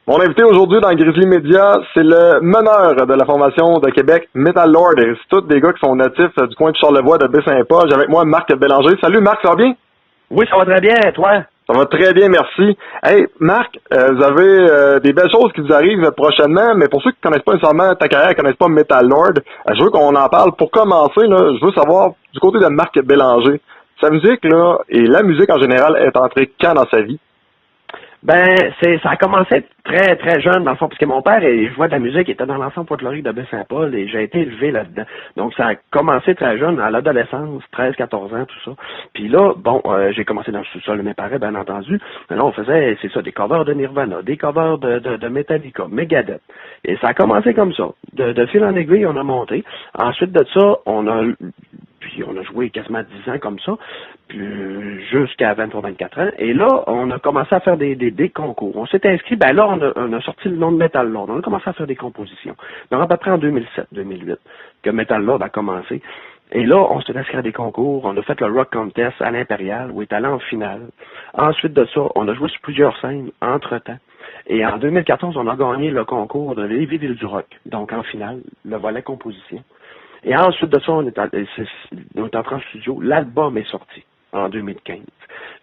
Mon invité aujourd'hui dans Grizzly Media, c'est le meneur de la formation de Québec, Metal Lord. Et c'est tous des gars qui sont natifs du coin de Charlevoix, de Baie-Saint-Paul. J'ai avec moi Marc Bélanger. Salut Marc, ça va bien? Oui, ça va très bien, toi? Ça va très bien, merci. Hey, Marc, vous avez des belles choses qui vous arrivent prochainement, mais pour ceux qui ne connaissent pas nécessairement ta carrière, qui ne connaissent pas Metal Lord, je veux qu'on en parle. Pour commencer, là, je veux savoir, du côté de Marc Bélanger, sa musique, là, et la musique en général, est entrée quand dans sa vie? Ben, ça a commencé très, très jeune, dans le fond, parce que mon père, je jouait de la musique, il était dans l'ensemble folklorique de Baie-Saint-Paul, et j'ai été élevé là-dedans. Donc, ça a commencé très jeune, à l'adolescence, 13, 14 ans, tout ça. Puis là, bon, j'ai commencé dans le sous-sol de mes parents, bien entendu. Mais là, on faisait, c'est ça, des covers de Nirvana, des covers de Metallica, Megadeth. Et ça a commencé comme ça. De fil en aiguille, on a monté. Ensuite de ça, on a joué quasiment 10 ans comme ça, puis jusqu'à 23-24 ans. Et là, on a commencé à faire des concours. On s'est inscrit, ben là, on a sorti le nom de Metal Lord. On a commencé à faire des compositions. Donc, à peu près en 2007-2008 que Metal Lord a commencé. Et là, on s'est inscrit à des concours. On a fait le Rock Contest à l'Impérial, où il est allé en finale. Ensuite de ça, on a joué sur plusieurs scènes entre-temps. Et en 2014, on a gagné le concours de Lévis-Ville du Rock. Donc, en finale, le volet composition. Et ensuite de ça, on est entré en studio. L'album est sorti en 2015.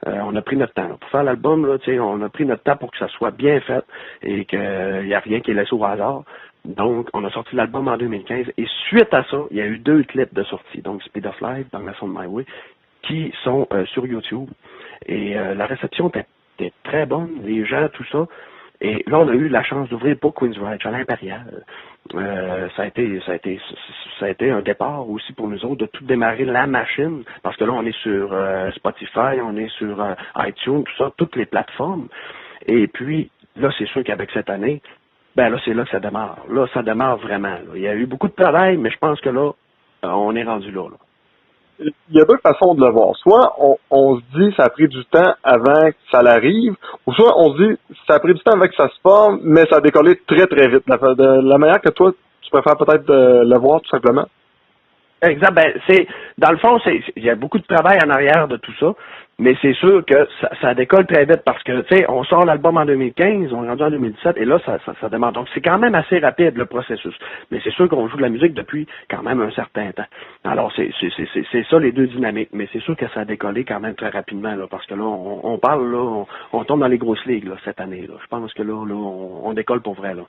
On a pris notre temps. Là. Pour faire l'album, là, on a pris notre temps pour que ça soit bien fait et qu'il n'y a rien qui est laissé au hasard. Donc, on a sorti l'album en 2015. Et suite à ça, il y a eu 2 clips de sortie. Donc, Speed of Life, Damnation of My Way, qui sont sur YouTube. Et la réception était très bonne. Les gens, tout ça. Et là, on a eu la chance d'ouvrir pour Queen's Ranch à l'Impérial. Ça a été un départ aussi pour nous autres de tout démarrer la machine, parce que là, on est sur Spotify, on est sur iTunes, tout ça, toutes les plateformes. Et puis, là, c'est sûr qu'avec cette année, ben là, c'est là que ça démarre. Là, ça démarre vraiment. Là. Il y a eu beaucoup de travail, mais je pense que là, on est rendu là. Il y a 2 façons de le voir. Soit on se dit ça a pris du temps avant que ça l'arrive, ou soit on se dit ça a pris du temps avant que ça se forme, mais ça a décollé très très vite. De la manière que toi, tu préfères peut-être le voir tout simplement. Exact. Ben, dans le fond, il y a beaucoup de travail en arrière de tout ça, mais c'est sûr que ça décolle très vite parce que, tu sais, on sort l'album en 2015, on est rendu en 2017, et là, ça demande. Donc, c'est quand même assez rapide, le processus. Mais c'est sûr qu'on joue de la musique depuis quand même un certain temps. Alors, c'est ça, les 2 dynamiques. Mais c'est sûr que ça a décollé quand même très rapidement, là, parce que là, on parle, là, on tombe dans les grosses ligues, là, cette année, là. Je pense que là, on décolle pour vrai, là.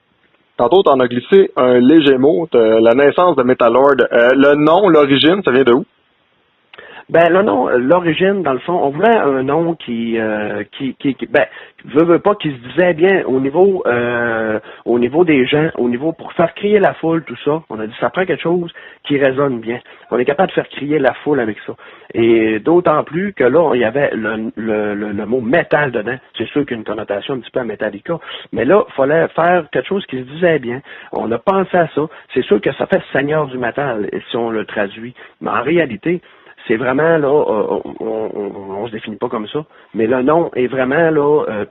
Tantôt, t'en as glissé un léger mot, la naissance de Metal Lord. Le nom, l'origine, ça vient de où? Ben le nom, l'origine, dans le fond, on voulait un nom qui veut pas, qui se disait bien au niveau des gens, au niveau pour faire crier la foule, tout ça. On a dit ça prend quelque chose qui résonne bien. On est capable de faire crier la foule avec ça. Et d'autant plus que là, il y avait le mot métal dedans. C'est sûr qu'il y a une connotation un petit peu à Metallica, mais là, il fallait faire quelque chose qui se disait bien. On a pensé à ça. C'est sûr que ça fait Seigneur du métal si on le traduit, mais en réalité, c'est vraiment, là, on se définit pas comme ça, mais le nom est vraiment, là,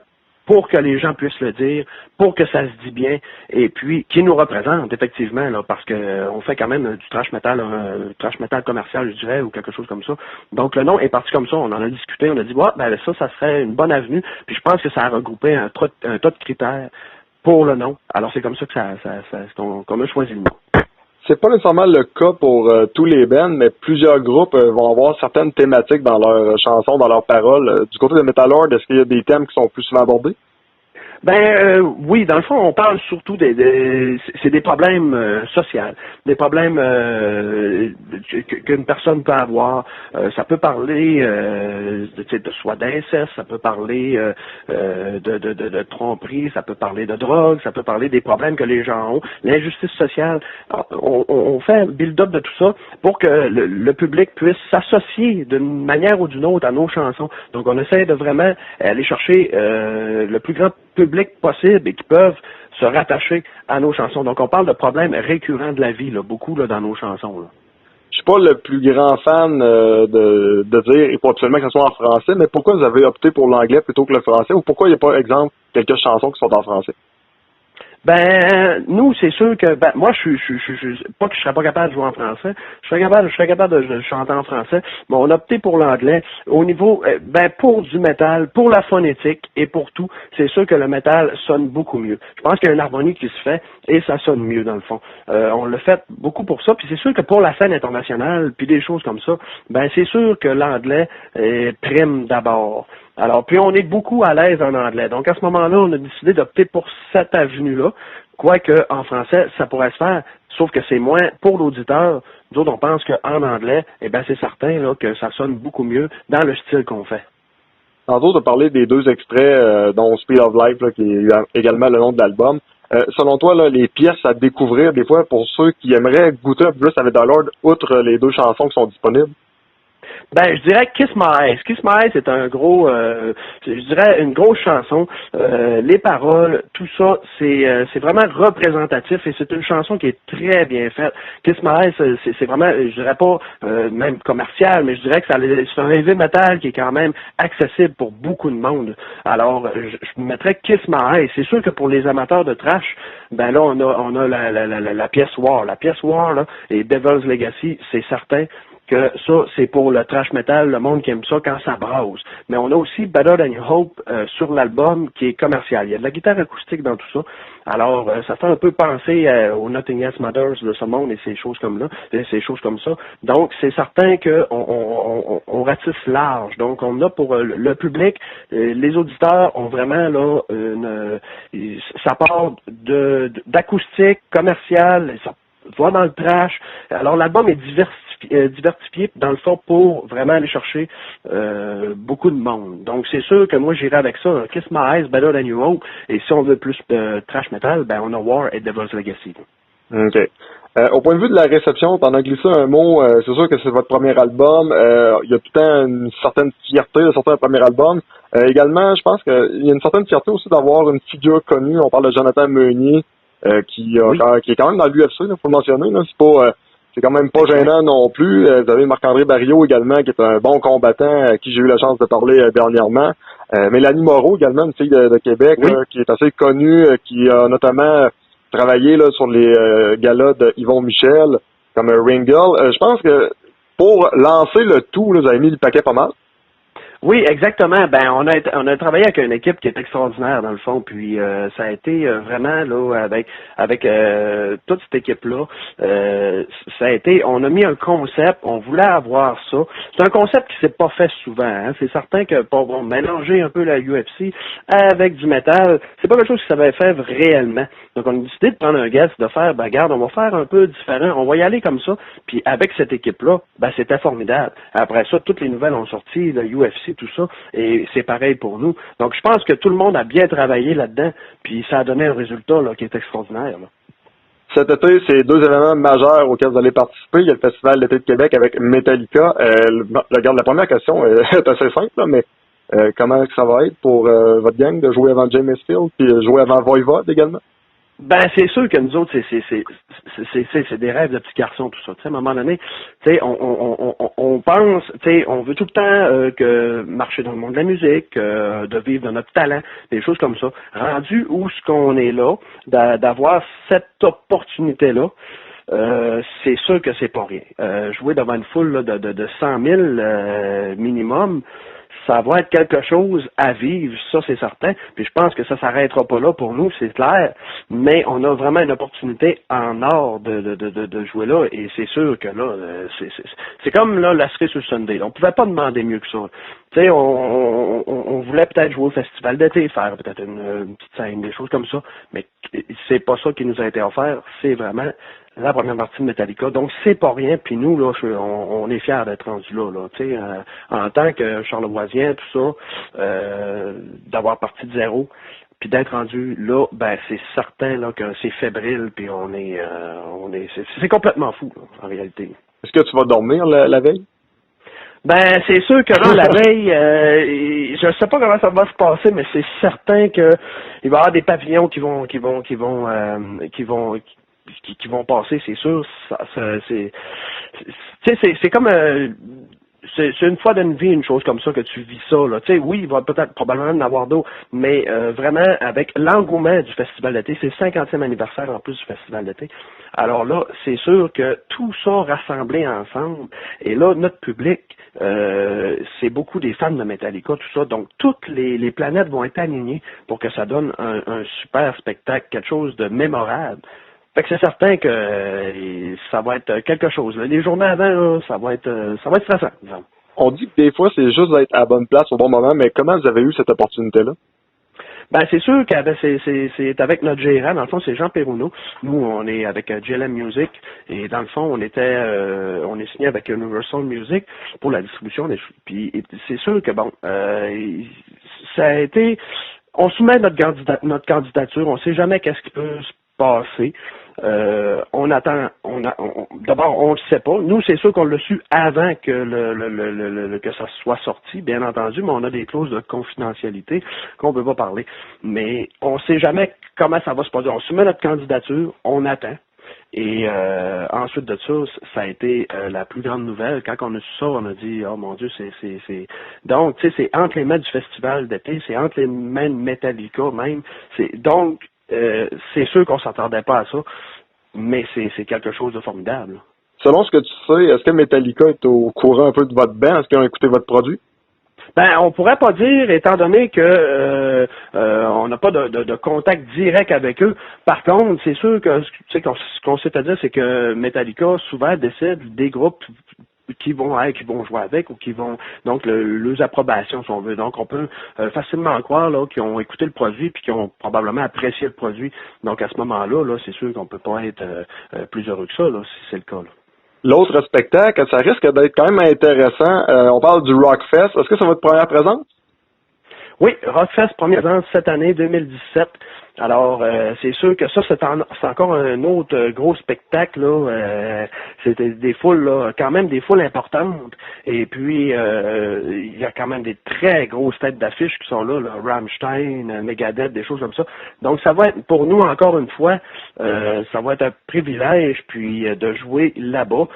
pour que les gens puissent le dire, pour que ça se dit bien, et puis, qui nous représente, effectivement, là, parce que on fait quand même du trash metal commercial, je dirais, ou quelque chose comme ça. Donc, le nom est parti comme ça, on en a discuté, on a dit, ben, ça serait une bonne avenue, puis je pense que ça a regroupé un tas de critères pour le nom. Alors, c'est comme ça que qu'on a choisi le nom. C'est pas nécessairement le cas pour tous les bands, mais plusieurs groupes vont avoir certaines thématiques dans leurs chansons, dans leurs paroles. Du côté de Metal Lord, est-ce qu'il y a des thèmes qui sont plus souvent abordés? Ben oui, dans le fond, on parle surtout c'est des problèmes sociaux, des problèmes qu'une personne peut avoir. Ça peut parler de soit d'inceste, ça peut parler de tromperie, ça peut parler de drogue, ça peut parler des problèmes que les gens ont, l'injustice sociale. On fait un build-up de tout ça pour que le public puisse s'associer d'une manière ou d'une autre à nos chansons. Donc on essaie de vraiment aller chercher le plus grand public possible et qui peuvent se rattacher à nos chansons. Donc, on parle de problèmes récurrents de la vie, là, beaucoup là, dans nos chansons. Là. Je suis pas le plus grand fan de dire, il faut absolument que ce soit en français, mais pourquoi vous avez opté pour l'anglais plutôt que le français, ou pourquoi il n'y a pas, exemple, quelques chansons qui sont en français? Nous, c'est sûr que moi, je pas que je serais pas capable de jouer en français. Je serais capable de chanter en français, mais on a opté pour l'anglais. Au niveau, pour du métal, pour la phonétique et pour tout, c'est sûr que le métal sonne beaucoup mieux. Je pense qu'il y a une harmonie qui se fait et ça sonne mieux dans le fond. On l'a fait beaucoup pour ça. Puis c'est sûr que pour la scène internationale, puis des choses comme ça, c'est sûr que l'anglais prime d'abord. Alors, puis on est beaucoup à l'aise en anglais. Donc, à ce moment-là, on a décidé d'opter pour cette avenue-là, quoique en français, ça pourrait se faire, sauf que c'est moins pour l'auditeur. Nous autres, on pense qu'en anglais, c'est certain là, que ça sonne beaucoup mieux dans le style qu'on fait. Tantôt, tu as parlé des 2 extraits, dont Speed of Life, là, qui est également le nom de l'album. Selon toi, là, les pièces à découvrir, des fois, pour ceux qui aimeraient goûter un peu plus avec Lord, outre les 2 chansons qui sont disponibles? Je dirais Kiss My Eyes. Kiss My Eyes, c'est un gros, je dirais une grosse chanson. Les paroles, tout ça, c'est vraiment représentatif et c'est une chanson qui est très bien faite. Kiss My Eyes, c'est vraiment, je dirais pas même commercial, mais je dirais que c'est un heavy metal qui est quand même accessible pour beaucoup de monde. Alors, je mettrais Kiss My Eyes. C'est sûr que pour les amateurs de trash, là on a la pièce War. La pièce War là et Devil's Legacy, c'est certain que ça, c'est pour le trash metal, le monde qui aime ça quand ça brasse. Mais on a aussi Better Than You Hope sur l'album qui est commercial. Il y a de la guitare acoustique dans tout ça. Alors, ça fait un peu penser au Nothing Else Matters de ce monde et ces choses comme ça. Donc, c'est certain qu'on ratisse large. Donc, on a pour le public, les auditeurs ont vraiment là ça part d'acoustique, commercial, ça va dans le trash. Alors, l'album est diversifié dans le fond pour vraiment aller chercher beaucoup de monde. Donc c'est sûr que moi j'irai avec ça, Kiss My Eyes, Better Than You Hope, et si on veut plus de trash metal, on a War et Devil's Legacy. OK. Au point de vue de la réception, t'en as glissé un mot, c'est sûr que c'est votre premier album, il y a tout le temps une certaine fierté de sortir un premier album. Également, je pense qu'il y a une certaine fierté aussi d'avoir une figure connue, on parle de Jonathan Meunier, qui est quand même dans l'UFC, il faut le mentionner, là. C'est quand même pas gênant non plus. Vous avez Marc-André Barriot également, qui est un bon combattant, à qui j'ai eu la chance de parler dernièrement. Mélanie Moreau également, une fille de Québec, Oui. qui est assez connue, qui a notamment travaillé là, sur les galas de Yvon Michel, comme Ring Girl. Je pense que pour lancer le tout, là, vous avez mis le paquet pas mal. Oui, exactement. On a travaillé avec une équipe qui est extraordinaire dans le fond, puis ça a été vraiment là avec toute cette équipe-là. Ça a été, on a mis un concept, on voulait avoir ça. C'est un concept qui s'est pas fait souvent. Hein. C'est certain que pour mélanger un peu la UFC avec du métal, c'est pas quelque chose qui s'avait fait réellement. Donc on a décidé de prendre un guest, de faire, regarde, on va faire un peu différent, on va y aller comme ça. Puis avec cette équipe-là, c'était formidable. Après ça, toutes les nouvelles ont sorti, le UFC, tout ça, et c'est pareil pour nous. Donc, je pense que tout le monde a bien travaillé là-dedans, puis ça a donné un résultat là, qui est extraordinaire. Là. Cet été, c'est 2 événements majeurs auxquels vous allez participer. Il y a le Festival d'été de Québec avec Metallica. Regarde, la première question est assez simple, là, mais comment ça va être pour votre gang de jouer avant James Hetfield puis jouer avant Voivod également? C'est sûr que nous autres, c'est des rêves de petits garçons, tout ça. T'sais, à un moment donné, on pense, on veut tout le temps que marcher dans le monde de la musique, de vivre de notre talent, des choses comme ça. Rendu où ce qu'on est là, d'avoir cette opportunité-là, c'est sûr que c'est pas rien. Jouer devant une foule là, de 100 000 minimum, ça va être quelque chose à vivre, ça c'est certain. Puis je pense que ça s'arrêtera pas là pour nous, c'est clair. Mais on a vraiment une opportunité en or de jouer là. Et c'est sûr que là, c'est comme là la cerise sur Sunday. On pouvait pas demander mieux que ça. Tu sais, on voulait peut-être jouer au festival d'été, faire peut-être une petite scène, des choses comme ça. Mais c'est pas ça qui nous a été offert. C'est vraiment la première partie de Metallica. Donc, c'est pas rien. Puis nous, là, on est fiers d'être rendus là. Tu sais, en tant que charlevoisien, tout ça, d'avoir parti de zéro, puis d'être rendu là, c'est certain là que c'est fébrile. Puis c'est complètement fou là, en réalité. Est-ce que tu vas dormir la veille? C'est sûr que là, la veille, je sais pas comment ça va se passer, mais c'est certain que il va y avoir des pavillons qui vont passer, c'est sûr. C'est comme c'est une fois d'une vie, une chose comme ça, que tu vis ça, là. Tu sais, oui, il va peut-être probablement en avoir d'autres, mais vraiment, avec l'engouement du Festival d'été, c'est le 50e anniversaire en plus du Festival d'été. Alors là, c'est sûr que tout ça rassemblé ensemble, et là, notre public, c'est beaucoup des fans de Metallica, tout ça, donc toutes les planètes vont être alignées pour que ça donne un super spectacle, quelque chose de mémorable. Fait que c'est certain que ça va être quelque chose. Là. Les journées avant, là, ça va être stressant, disons. On dit que des fois, c'est juste d'être à la bonne place au bon moment, mais comment vous avez eu cette opportunité-là? Ben, c'est sûr que c'est avec notre gérant, dans le fond, c'est Jean Perruneau. Nous, on est avec JLM Music, et dans le fond, on est signé avec Universal Music pour la distribution. Puis c'est sûr que, bon, ça a été... On soumet notre candidature, on sait jamais qu'est-ce qui peut se passer. On attend, d'abord, on le sait pas. Nous, c'est sûr qu'on l'a su avant que que ça soit sorti, bien entendu, mais on a des clauses de confidentialité qu'on peut pas parler. Mais on sait jamais comment ça va se passer. On soumet notre candidature, on attend. Et ensuite de ça, ça a été la plus grande nouvelle. Quand on a su ça, on a dit, oh mon Dieu, c'est... Donc, tu sais, c'est entre les mains du festival d'été, c'est entre les mains de Metallica même. Donc, c'est sûr qu'on s'attendait pas à ça, mais c'est quelque chose de formidable. Selon ce que tu sais, est-ce que Metallica est au courant un peu de votre band? Est-ce qu'ils ont écouté votre produit? Ben, on pourrait pas dire, étant donné que on n'a pas de contact direct avec eux. Par contre, c'est sûr que ce qu'on sait à dire, c'est que Metallica souvent décide des groupes qui vont jouer avec ou qui vont donc leurs approbations si on veut. Donc on peut facilement croire là qu'ils ont écouté le produit puis qu'ils ont probablement apprécié le produit. Donc à ce moment-là, là, c'est sûr qu'on peut pas être plus heureux que ça là, si c'est le cas là. L'autre spectacle, ça risque d'être quand même intéressant. On parle du Rockfest. Est-ce que c'est votre première présence? Oui, Rockfest, première présence cette année, 2017. Alors, c'est sûr que ça, c'est encore un autre gros spectacle, là. C'était des foules, là, quand même des foules importantes. Et puis, il y a quand même des très grosses têtes d'affiches qui sont là, Rammstein, Megadeth, des choses comme ça. Donc, ça va être, pour nous, encore une fois, ça va être un privilège, puis de jouer là-bas.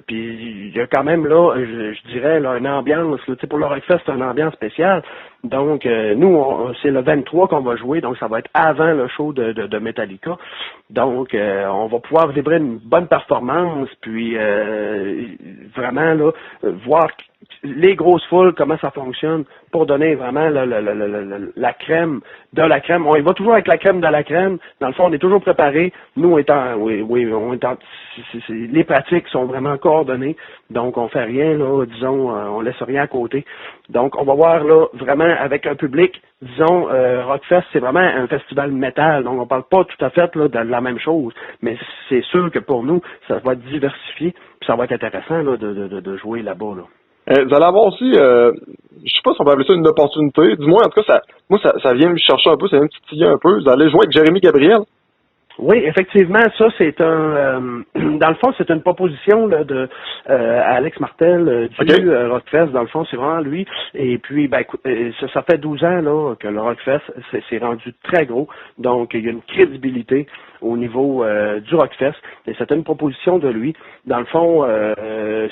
Puis, il y a quand même, là, je dirais, là, une ambiance, là, pour le Rockfest, c'est une ambiance spéciale. Donc, nous, c'est le 23 qu'on va jouer, donc ça va être avant le show de Metallica. Donc, on va pouvoir livrer une bonne performance, puis vraiment là, voir les grosses foules, comment ça fonctionne, pour donner vraiment la crème de la crème. On y va toujours avec la crème de la crème. Dans le fond, on est toujours préparé. Nous, les pratiques sont vraiment coordonnées. Donc, on fait rien, là, disons, on laisse rien à côté. Donc, on va voir, là, vraiment avec un public, disons, Rockfest, c'est vraiment un festival métal. Donc, on parle pas tout à fait, là, de la même chose. Mais c'est sûr que pour nous, ça va être diversifié, puis ça va être intéressant, là, de jouer là-bas, là. Vous allez avoir aussi, je sais pas si on peut appeler ça une opportunité, du moins, en tout cas, ça vient me chercher un peu, ça vient me titiller un peu. Vous allez jouer avec Jérémy Gabriel? Oui, effectivement, ça c'est dans le fond, c'est une proposition là, de Alex Martel du Rockfest. Dans le fond, c'est vraiment lui. Et puis, ben, écoute, ça fait 12 ans là que le Rockfest s'est rendu très gros. Donc, il y a une crédibilité au niveau du Rockfest. Et c'était une proposition de lui. Dans le fond,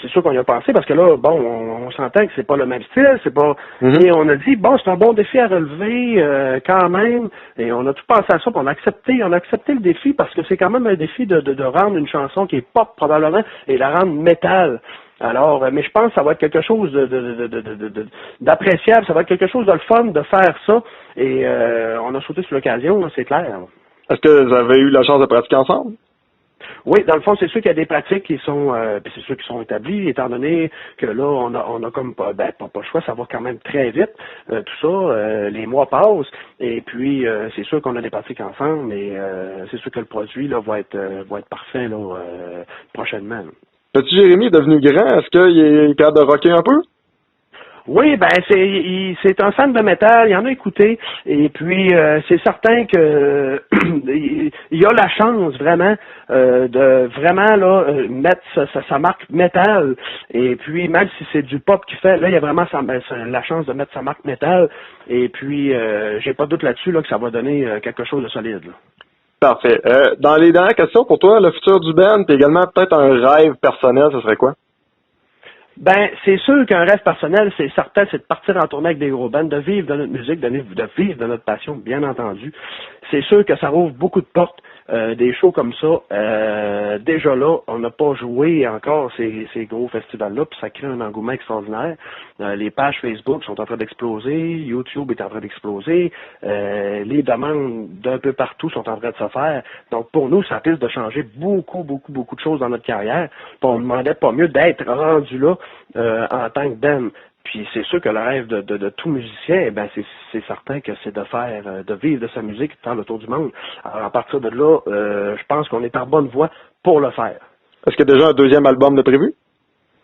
c'est sûr qu'on y a pensé parce que là, bon, on s'entend que c'est pas le même style, c'est pas. Et on a dit bon, c'est un bon défi à relever quand même. Et on a tout pensé à ça, puis on a accepté le défi parce que c'est quand même un défi de rendre une chanson qui est pop probablement et la rendre métal. Alors, mais je pense que ça va être quelque chose d'appréciable, ça va être quelque chose de le fun de faire ça. Et on a sauté sur l'occasion, c'est clair. Est-ce que vous avez eu la chance de pratiquer ensemble? Oui, dans le fond, c'est sûr qu'il y a des pratiques qui sont, c'est sûr qui sont établies, étant donné que là, on a comme pas le choix, ça va quand même très vite, tout ça, les mois passent, et puis c'est sûr qu'on a des pratiques ensemble, mais c'est sûr que le produit là va être parfait là prochainement. Petit Jérémy est devenu grand, est-ce qu'il est capable de rocker un peu? Oui, ben c'est un fan de métal, il en a écouté, et puis c'est certain que il a la chance vraiment de vraiment là mettre sa marque métal, et puis même si c'est du pop qu'il fait, là il y a vraiment la chance de mettre sa marque métal, et puis j'ai pas de doute là-dessus là que ça va donner quelque chose de solide. Là. Parfait. Dans les dernières questions pour toi, le futur du band, puis également peut-être un rêve personnel, ce serait quoi? Ben, c'est sûr qu'un rêve personnel, c'est certain, c'est de partir en tournée avec des gros bands, de vivre de notre musique, de vivre de notre passion, bien entendu. C'est sûr que ça rouvre beaucoup de portes, des shows comme ça. Déjà là, on n'a pas joué encore ces gros festivals-là, puis ça crée un engouement extraordinaire. Les pages Facebook sont en train d'exploser, YouTube est en train d'exploser, les demandes d'un peu partout sont en train de se faire. Donc pour nous, ça risque de changer beaucoup de choses dans notre carrière. Puis on ne demandait pas mieux d'être rendu là en tant que band. Puis c'est sûr que le rêve de tout musicien, ben c'est certain que c'est de faire, de vivre de sa musique, de faire le tour du monde. Alors à partir de là, je pense qu'on est en bonne voie pour le faire. Est-ce qu'il y a déjà un deuxième album de prévu?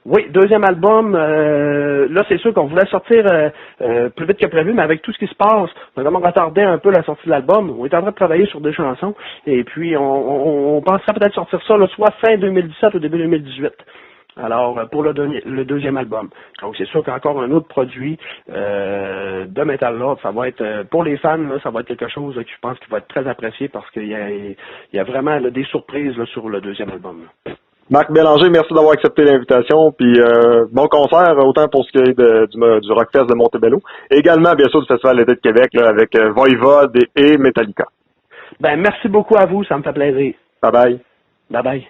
Oui, deuxième album, là c'est sûr qu'on voulait sortir plus vite que prévu, mais avec tout ce qui se passe, on a vraiment retardé un peu la sortie de l'album. On est en train de travailler sur des chansons, et puis on penserait peut-être sortir ça là, soit fin 2017 ou début 2018. Alors, pour le deuxième album. Donc, c'est sûr qu'encore un autre produit de Metal Lord, ça va être, pour les fans, là, ça va être quelque chose que je pense qui va être très apprécié parce qu'il y a vraiment là, des surprises là, sur le deuxième album. Là. Marc Bélanger, merci d'avoir accepté l'invitation, puis bon concert, autant pour ce qui est du Rockfest de Montebello, et également, bien sûr, du Festival d'été de Québec, là, avec Voivod et Metallica. Ben, merci beaucoup à vous, ça me fait plaisir. Bye bye. Bye bye.